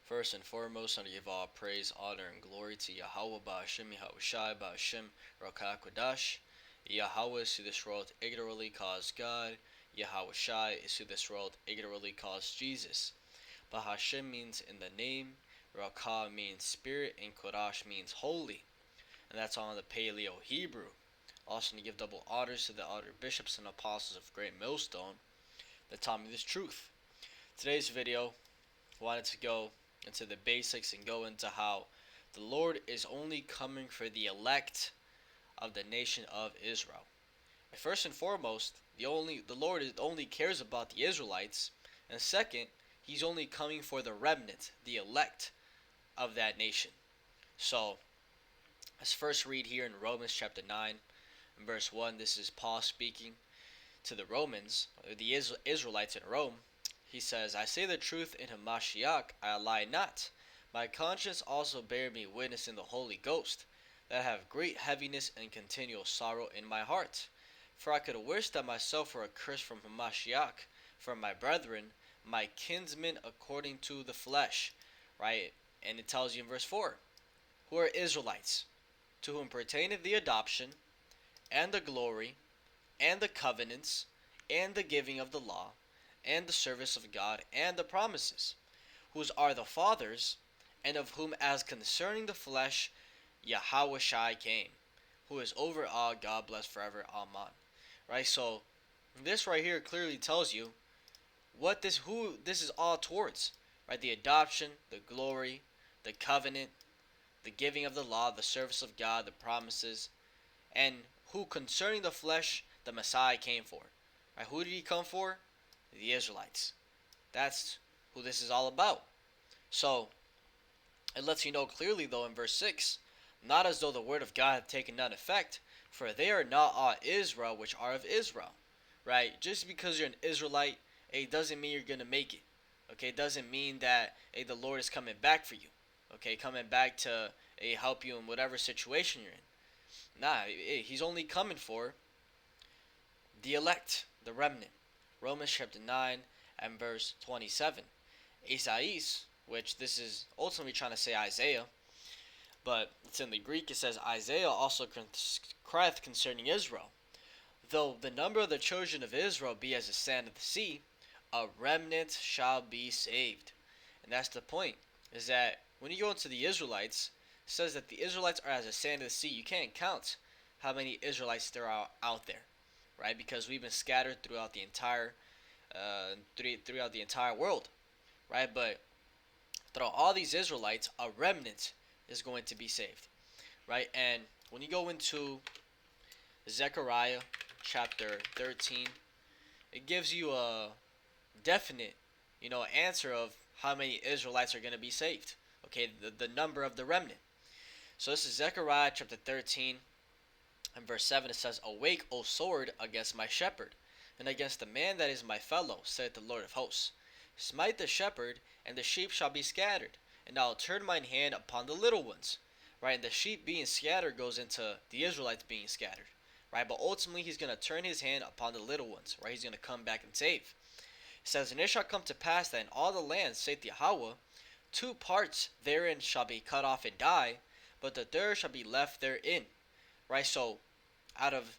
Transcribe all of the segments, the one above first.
First and foremost, I give all praise, honor, and glory to Yahweh Ba'ashem Yahushai Ba'ashem Rakakwadash. Yahweh is who this world ignorantly calls God. Yahushai is who this world ignorantly calls Jesus. Bahashem means in the name, Rakah means spirit, and Kodash means holy. And that's all in the Paleo Hebrew. Also, to give double honors to the elder bishops and apostles of Great Millstone that taught me this truth. Today's video, I wanted to go into the basics and go into how the Lord is only coming for the elect of the nation of Israel. And first and foremost, the Lord only cares about the Israelites, and second, He's only coming for the remnant, the elect of that nation. So, let's first read here in Romans chapter 9, and verse 1. This is Paul speaking to the Romans, the Israelites in Rome. He says, I say the truth in Hamashiach, I lie not. My conscience also bear me witness in the Holy Ghost, that I have great heaviness and continual sorrow in my heart. For I could wish that myself were accursed from Hamashiach, from my brethren, my kinsmen according to the flesh. Right? And it tells you in verse 4, who are Israelites, to whom pertaineth the adoption, and the glory, and the covenants, and the giving of the law, and the service of God, and the promises, whose are the fathers, and of whom as concerning the flesh Yahushai came, who is over all, God bless forever, Amen. Right, so this right here clearly tells you who this is all towards. Right, the adoption, the glory, the covenant, the giving of the law, the service of God, the promises, and who concerning the flesh the Messiah came for. Right, who did He come for? The Israelites. That's who this is all about. So, it lets you know clearly though in verse 6, not as though the word of God had taken none effect, for they are not all Israel which are of Israel. Right? Just because you're an Israelite, it doesn't mean you're going to make it. Okay? It doesn't mean that the Lord is coming back for you. Okay? Coming back to help you in whatever situation you're in. Nah, He's only coming for the elect, the remnant. Romans chapter 9 and verse 27. Esais, which this is ultimately trying to say Isaiah, but it's in the Greek. It says Isaiah also crieth concerning Israel. Though the number of the children of Israel be as the sand of the sea, a remnant shall be saved. And that's the point, is that when you go into the Israelites, it says that the Israelites are as the sand of the sea. You can't count how many Israelites there are out there, right? Because we've been scattered throughout the entire world, right? But through all these Israelites, a remnant is going to be saved, right? And when you go into Zechariah chapter 13, it gives you a definite, answer of how many Israelites are going to be saved. Okay, the number of the remnant. So this is Zechariah chapter 13 and verse 7. It says, Awake, O sword, against my shepherd, and against the man that is my fellow, saith the Lord of hosts. Smite the shepherd, and the sheep shall be scattered, and I will turn mine hand upon the little ones. Right, and the sheep being scattered goes into the Israelites being scattered. Right, but ultimately He's going to turn His hand upon the little ones. Right, He's going to come back and save. It says, And it shall come to pass that in all the land, saith Yahweh, 2 parts therein shall be cut off and die, but the third shall be left therein. Right, so out of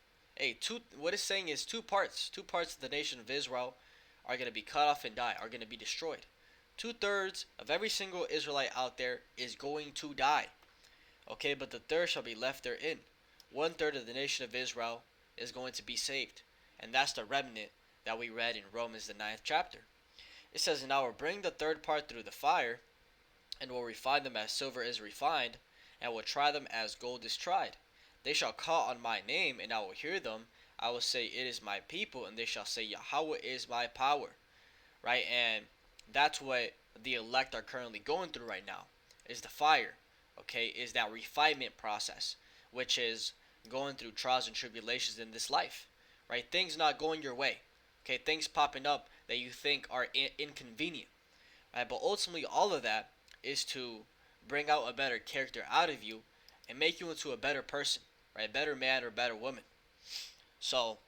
what it's saying is 2 parts of the nation of Israel are going to be cut off and die, are going to be destroyed. 2/3 of every single Israelite out there is going to die. Okay, but the third shall be left therein. 1/3 of the nation of Israel is going to be saved. And that's the remnant that we read in Romans the 9th chapter. It says, And I will bring the third part through the fire, and will refine them as silver is refined, and will try them as gold is tried. They shall call on my name, and I will hear them. I will say, It is my people, and they shall say, Yahweh is my power. Right, and that's what the elect are currently going through right now, is the fire. Okay, is that refinement process, which is going through trials and tribulations in this life. Right, things not going your way. Okay, things popping up that you think are inconvenient. Right, but ultimately all of that is to bring out a better character out of you and make you into a better person, right? Better man or better woman. So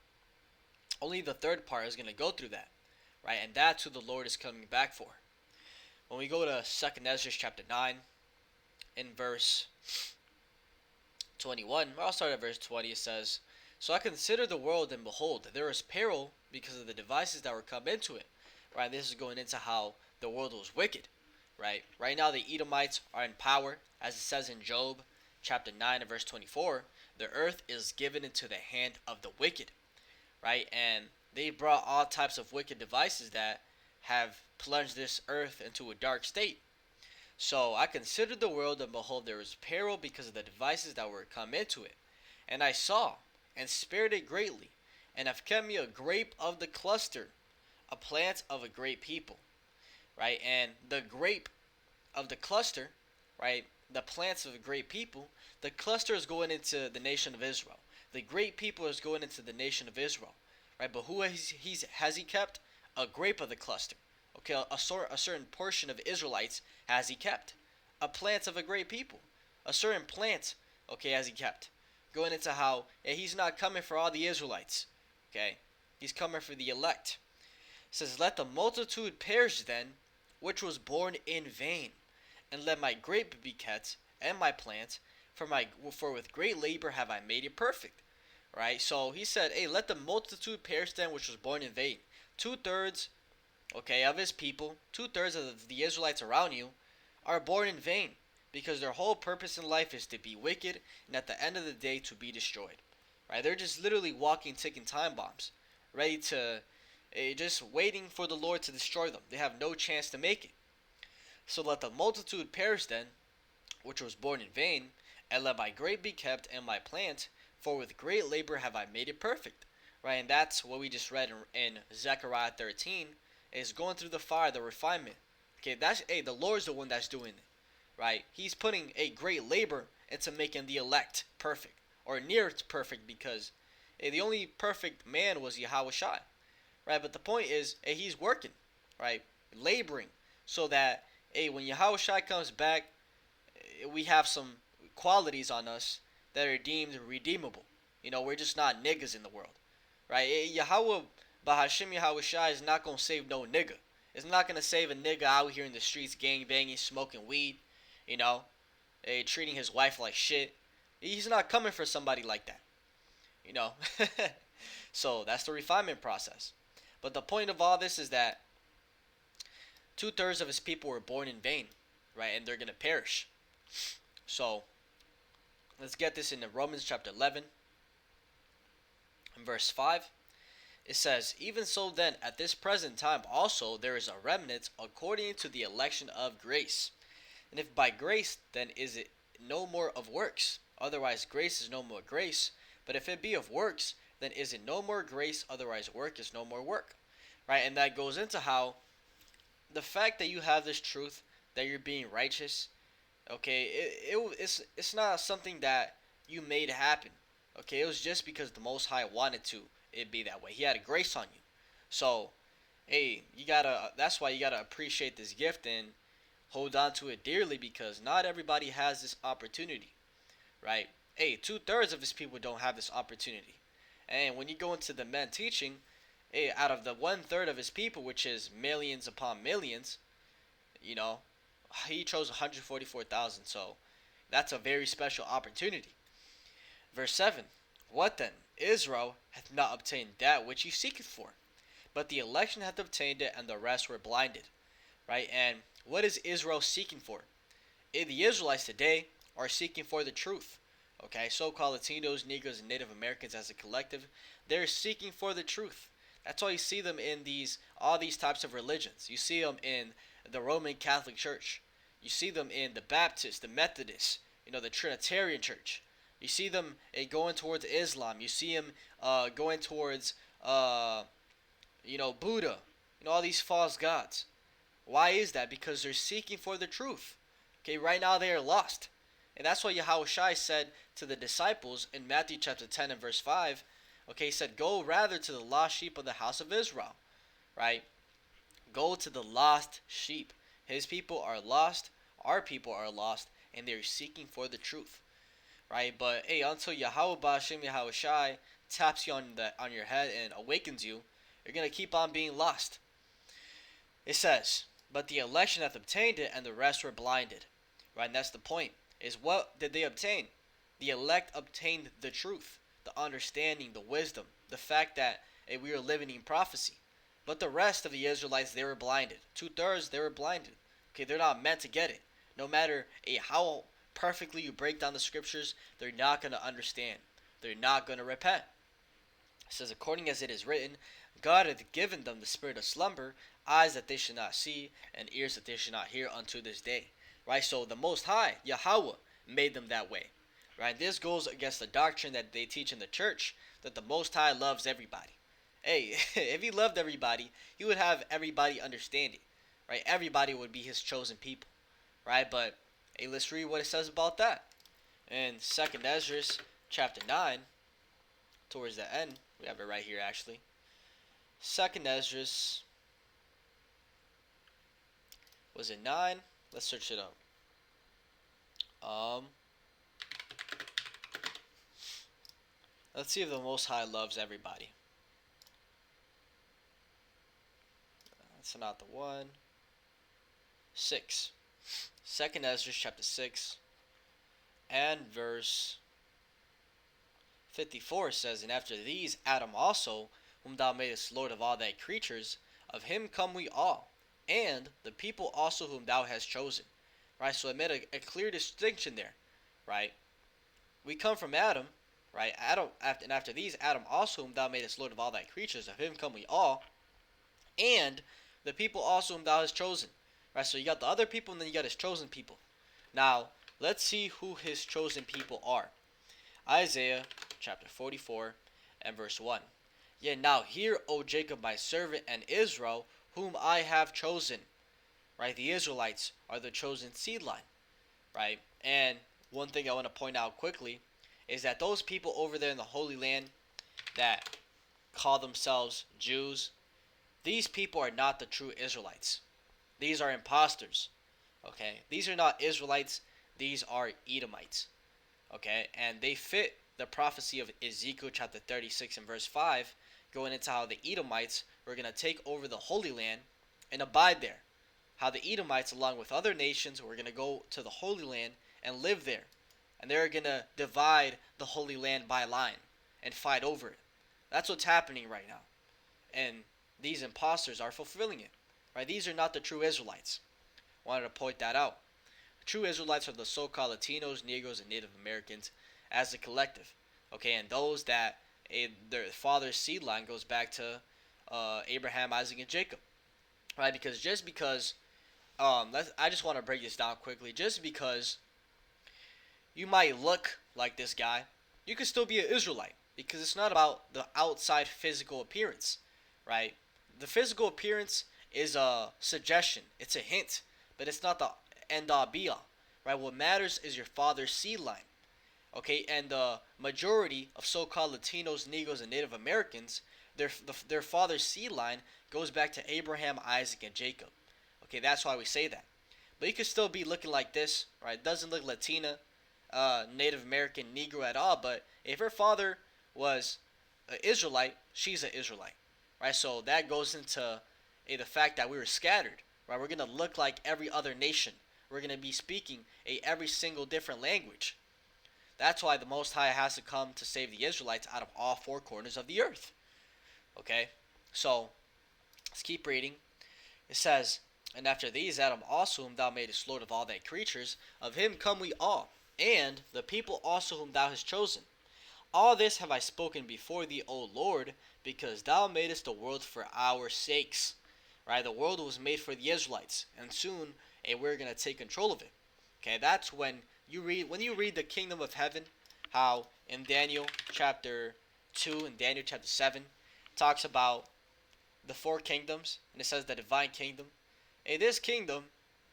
only the third part is going to go through that, right? And that's who the Lord is coming back for. When we go to 2nd Ezra chapter 9, in verse 21, I'll start at verse 20. It says, "So I considered the world, and behold, there was peril because of the devices that were come into it." Right? This is going into how the world was wicked. Right now, the Edomites are in power, as it says in Job chapter 9 and verse 24. The earth is given into the hand of the wicked. Right? And they brought all types of wicked devices that have plunged this earth into a dark state. So I considered the world, and behold, there was peril because of the devices that were come into it. And I saw, and spared it greatly, and have kept me a grape of the cluster, a plant of a great people. Right? And the grape of the cluster, right? The plants of a great people, the cluster is going into the nation of Israel. The great people is going into the nation of Israel. Right? But who has he kept? A grape of the cluster. Okay, a certain portion of Israelites has he kept. A plant of a great people. A certain plant, okay, has he kept. Going into how he's not coming for all the Israelites. Okay? He's coming for the elect. It says, "Let the multitude perish then, which was born in vain, and let my grape be kept, and my plant, for with great labor have I made it perfect." Right? So he said, hey, let the multitude perish then, which was born in vain. 2/3, okay, of his people, 2/3 of the Israelites around you, are born in vain, because their whole purpose in life is to be wicked, and at the end of the day to be destroyed. Right? They're just literally walking, ticking time bombs, ready to, just waiting for the Lord to destroy them. They have no chance to make it. So let the multitude perish then, which was born in vain, and let my grape be kept, and my plant, for with great labor have I made it perfect. Right? And that's what we just read in Zechariah 13, is going through the fire, the refinement. Okay, the Lord's the one that's doing it. Right? He's putting a great labor into making the elect perfect, or near to perfect, because the only perfect man was Yahushua. Right? But the point is, he's working, right? Laboring, so that when Yahushua comes back, we have some qualities on us that are deemed redeemable. We're just not niggas in the world. Right? Yahweh Bahashim Yahushua is not going to save no nigga. It's not going to save a nigga out here in the streets gang banging, smoking weed, treating his wife like shit. He's not coming for somebody like that. So that's the refinement process. But the point of all this is that 2/3 of his people were born in vain, right? And they're going to perish. So let's get this into Romans chapter 11 and verse 5. It says, "Even so then, at this present time also there is a remnant according to the election of grace. And if by grace, then is it no more of works? Otherwise grace is no more grace. But if it be of works, then is it no more grace? Otherwise work is no more work." Right? And that goes into how the fact that you have this truth, that you're being righteous, okay, it's not something that you made happen. Okay, it was just because the Most High wanted to it be that way. He had a grace on you. So, that's why you gotta appreciate this gift and hold on to it dearly, because not everybody has this opportunity, right? 2/3 of his people don't have this opportunity. And when you go into the men teaching, out of the 1/3 of his people, which is millions upon millions, he chose 144,000. So that's a very special opportunity. Verse 7, "What then? Israel hath not obtained that which he seeketh for, but the election hath obtained it, and the rest were blinded." Right? And what is Israel seeking for? The Israelites today are seeking for the truth. Okay, so-called Latinos, Negroes, and Native Americans as a collective, they're seeking for the truth. That's why you see them in all these types of religions. You see them in the Roman Catholic Church. You see them in the Baptist, the Methodist, the Trinitarian Church. You see them going towards Islam. You see them going towards, Buddha. All these false gods. Why is that? Because they're seeking for the truth. Okay, right now they are lost. And that's what Yahushua said to the disciples in Matthew chapter 10 and verse 5. Okay, he said, "Go rather to the lost sheep of the house of Israel." Right? Go to the lost sheep. His people are lost. Our people are lost. And they're seeking for the truth. Right? But, until Yahweh Ba'Shem Yahushua taps you on your head and awakens you, you're going to keep on being lost. It says, But the election hath obtained it, and the rest were blinded. Right? And that's the point. Is what did they obtain? The elect obtained the truth, the understanding, the wisdom, the fact that we are living in prophecy. But the rest of the Israelites, they were blinded. 2/3, they were blinded. Okay, they're not meant to get it. No matter how perfectly you break down the scriptures, they're not going to understand. They're not going to repent. It says, according as it is written, God hath given them the spirit of slumber, eyes that they should not see, and ears that they should not hear unto this day. Right? So the Most High, Yahweh, made them that way. Right? This goes against the doctrine that they teach in the church, that the Most High loves everybody. Hey, if he loved everybody, he would have everybody understanding. Right? Everybody would be his chosen people. Right? But, hey, let's read what it says about that. In 2nd Ezra, chapter 9, towards the end, we have it right here actually. 2nd Ezra, was it 9? Let's search it up. Let's see if the Most High loves everybody. That's not the one. 6. 2nd Ezra chapter 6 and verse 54 says, and after these Adam also, whom thou madest Lord of all thy creatures, of him come we all, and the people also whom thou hast chosen. Right, so it made a clear distinction there. Right, we come from Adam. Right, Adam, and after these Adam also, whom thou madest Lord of all thy creatures, of him come we all, and the people also whom thou hast chosen. Right, so you got the other people, and then you got his chosen people. Now let's see who his chosen people are. Isaiah chapter 44 and verse 1. Yet now hear, O Jacob my servant, and Israel, whom I have chosen. Right, the Israelites are the chosen seed line. Right, and one thing I want to point out quickly is that those people over there in the Holy Land that call themselves Jews, these people are not the true Israelites. These are imposters. Okay, these are not Israelites, these are Edomites. Okay, and they fit the prophecy of Ezekiel chapter 36 and verse 5, going into how the Edomites were going to take over the Holy Land and abide there. How the Edomites, along with other nations, were going to go to the Holy Land and live there. And they're going to divide the Holy Land by line and fight over it. That's what's happening right now. And these imposters are fulfilling it. Right? These are not the true Israelites. Wanted to point that out. The true Israelites are the so-called Latinos, Negroes, and Native Americans as a collective. Okay, and those that their father's seed line goes back to Abraham, Isaac, and Jacob. Right? Because just because, I just want to break this down quickly. Just because you might look like this guy, you could still be an Israelite. Because it's not about the outside physical appearance. Right? The physical appearance is a suggestion. It's a hint. But it's not the end all be all. Right? What matters is your father's seed line. Okay? And the majority of so-called Latinos, Negroes, and Native Americans, their father's seed line goes back to Abraham, Isaac, and Jacob. Okay? That's why we say that. But you could still be looking like this. Right? It doesn't look Latina, Native American, Negro at all. But if her father was an Israelite, she's an Israelite. Right? So that goes into the fact that we were scattered. Right? We're going to look like every other nation. We're going to be speaking every single different language. That's why the Most High has to come to save the Israelites out of all four corners of the earth. Okay? So, let's keep reading. It says, and after these Adam also, whom thou madest Lord of all thy creatures, of him come we all, and the people also whom thou hast chosen. All this have I spoken before thee, O Lord, because thou madest the world for our sakes. Right? The world was made for the Israelites, and soon we're going to take control of it. Okay, that's when you read the kingdom of heaven, how in Daniel chapter 2 and Daniel chapter 7 talks about the four kingdoms, and it says the divine kingdom. This kingdom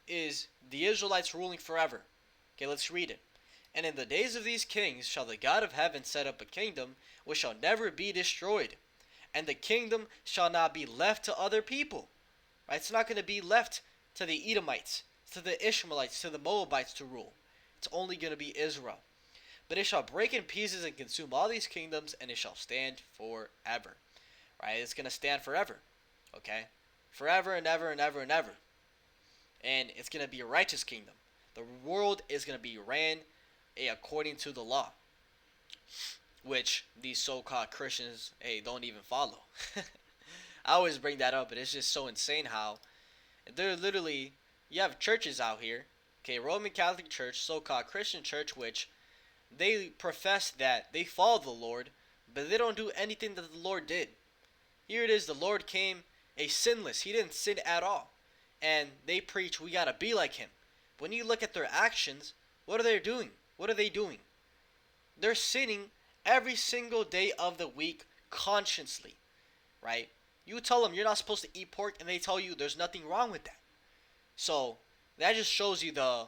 is the Israelites ruling forever. Okay, let's read it. And in the days of these kings shall the God of heaven set up a kingdom which shall never be destroyed, and the kingdom shall not be left to other people. Right? It's not going to be left to the Edomites, to the Ishmaelites, to the Moabites to rule. It's only going to be Israel. But it shall break in pieces and consume all these kingdoms, and it shall stand forever. Right? It's going to stand forever. Okay? Forever and ever and ever and ever. and it's gonna be a righteous kingdom. The world is gonna be ran according to the law, which these so-called Christians don't even follow. I always bring that up, but it's just so insane how they're literally, you have churches out here, okay, Roman Catholic Church, so-called Christian church, which they profess that they follow the Lord, but they don't do anything that the Lord did. Here it is, the Lord came a sinless. He didn't sin at all. And they preach we gotta be like him. When you look at their actions, what are they doing? What are they doing? They're sinning every single day of the week consciously, right? You tell them you're not supposed to eat pork, and they tell you there's nothing wrong with that. So that just shows you the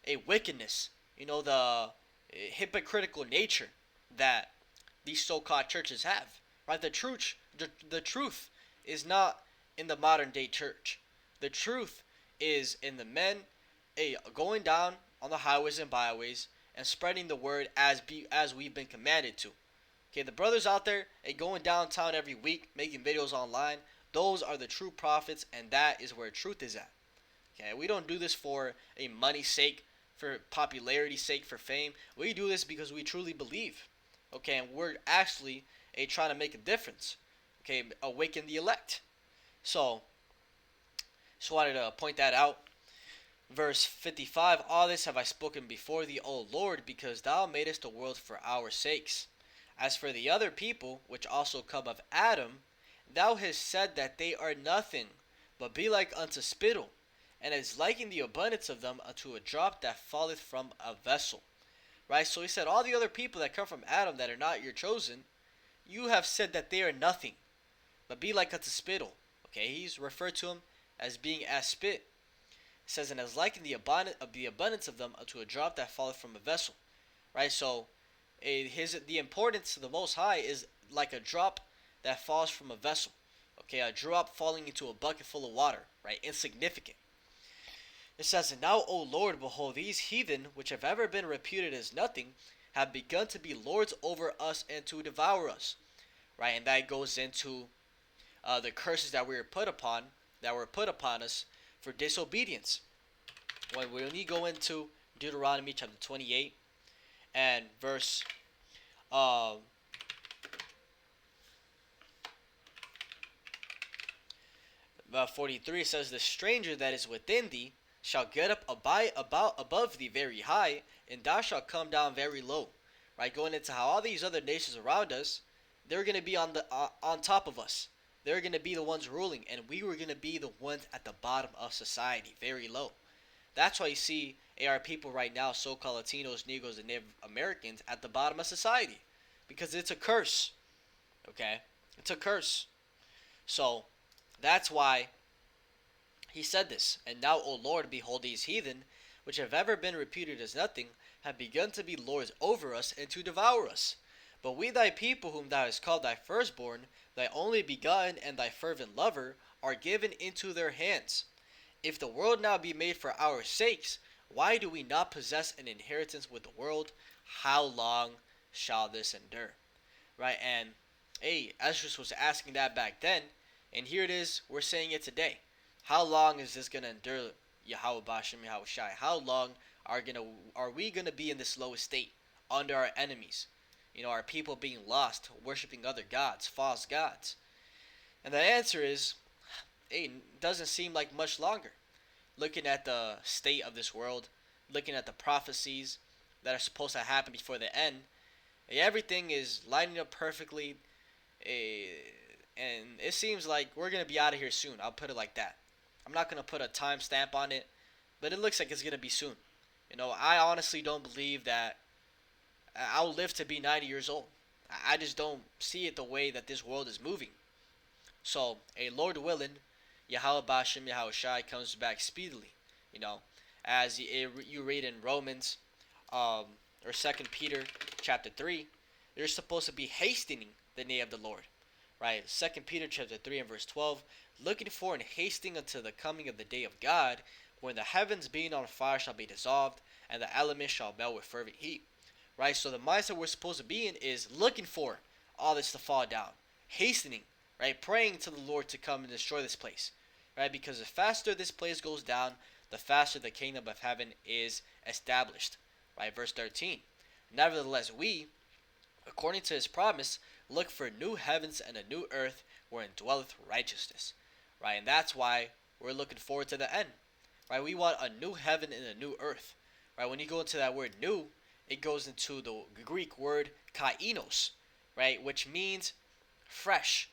a wickedness, the hypocritical nature that these so-called churches have. Right? The truth is not in the modern day church. The truth is in the men going down on the highways and byways and spreading the word as we've been commanded to. Okay, the brothers out there going downtown every week, making videos online, those are the true prophets, and that is where truth is at. Okay, we don't do this for a money's sake, for popularity's sake, for fame. We do this because we truly believe. Okay, and we're actually trying to make a difference. Okay, awaken the elect. So, just wanted to point that out. Verse 55, all this have I spoken before thee, O Lord, because thou madest the world for our sakes. As for the other people, which also come of Adam, thou hast said that they are nothing, but be like unto spittle, and is likened the abundance of them unto a drop that falleth from a vessel. Right? So he said, all the other people that come from Adam that are not your chosen, you have said that they are nothing, but be like unto spittle. Okay, he's referred to them as being as spit. It says, and as likened the abundance of them unto a drop that falleth from a vessel. Right? So the importance to the Most High is like a drop that falls from a vessel. Okay, a drop falling into a bucket full of water. Right? Insignificant. It says, and now, O Lord, behold, these heathen, which have ever been reputed as nothing, have begun to be lords over us and to devour us. Right? And that goes into the curses that were put upon us for disobedience. When we go into Deuteronomy chapter 28 and verse 43, it says, the stranger that is within thee shall get up above thee very high, and thou shalt come down very low. Right, going into how all these other nations around us, they're going to be on top of us. They're going to be the ones ruling, and we were going to be the ones at the bottom of society, very low. That's why you see our people right now, so-called Latinos, Negroes, and Native Americans, at the bottom of society, because it's a curse. Okay, it's a curse. So that's why he said this. And now, O Lord, behold, these heathen, which have ever been reputed as nothing, have begun to be lords over us and to devour us. But we thy people, whom thou hast called thy firstborn, thy only begotten, and thy fervent lover, are given into their hands. If the world now be made for our sakes, why do we not possess an inheritance with the world? How long shall this endure? Right? And Esdras was asking that back then, and here it is, we're saying it today. How long is this going to endure, Yahweh Bashem, Yahweh Shai? How long are we going to be in this lowest state under our enemies? Our people being lost, worshiping other gods, false gods. And the answer is, it doesn't seem like much longer. Looking at the state of this world, looking at the prophecies that are supposed to happen before the end, everything is lining up perfectly, and it seems like we're going to be out of here soon. I'll put it like that. I'm not going to put a time stamp on it, but it looks like it's going to be soon. I honestly don't believe that I'll live to be 90 years old. I just don't see it the way that this world is moving. So, Lord willing, Yahweh Bashem, Yahweh Shai comes back speedily. As you read in Romans, or 2 Peter chapter 3, they're supposed to be hastening the day of the Lord. Right? 2 Peter chapter 3 and verse 12, looking for and hasting unto the coming of the day of God, when the heavens being on fire shall be dissolved, and the elements shall melt with fervent heat. Right? So the mindset we're supposed to be in is looking for all this to fall down. Hastening. Right? Praying to the Lord to come and destroy this place. Right? Because the faster this place goes down, the faster the kingdom of heaven is established. Right, verse 13. Nevertheless, we, according to his promise, look for new heavens and a new earth wherein dwelleth righteousness. Right, and that's why we're looking forward to the end. Right, we want a new heaven and a new earth. Right, when you go into that word new, it goes into the Greek word kainos, right, which means fresh,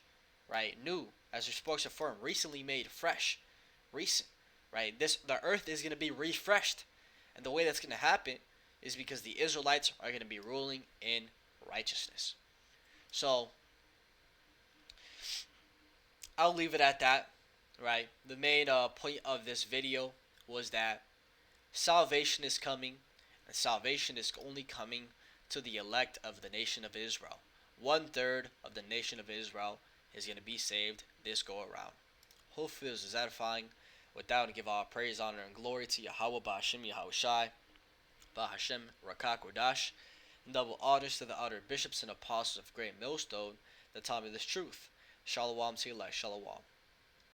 right, new, as your supposed to form, recently made, fresh, recent, right. The earth is going to be refreshed, and the way that's going to happen is because the Israelites are going to be ruling in righteousness. So I'll leave it at that. Right. The main point of this video was that salvation is coming, and salvation is only coming to the elect of the nation of Israel. 1/3 of the nation of Israel is going to be saved this go around. Hopefully this is edifying. With that, I give all praise, honor, and glory to Yahweh Ba'Hashem Yahushai, Ba'Hashem Rakak Kodash, and double honors to the other bishops and apostles of Great Millstone that taught me this truth. Shalom to you, Shalom.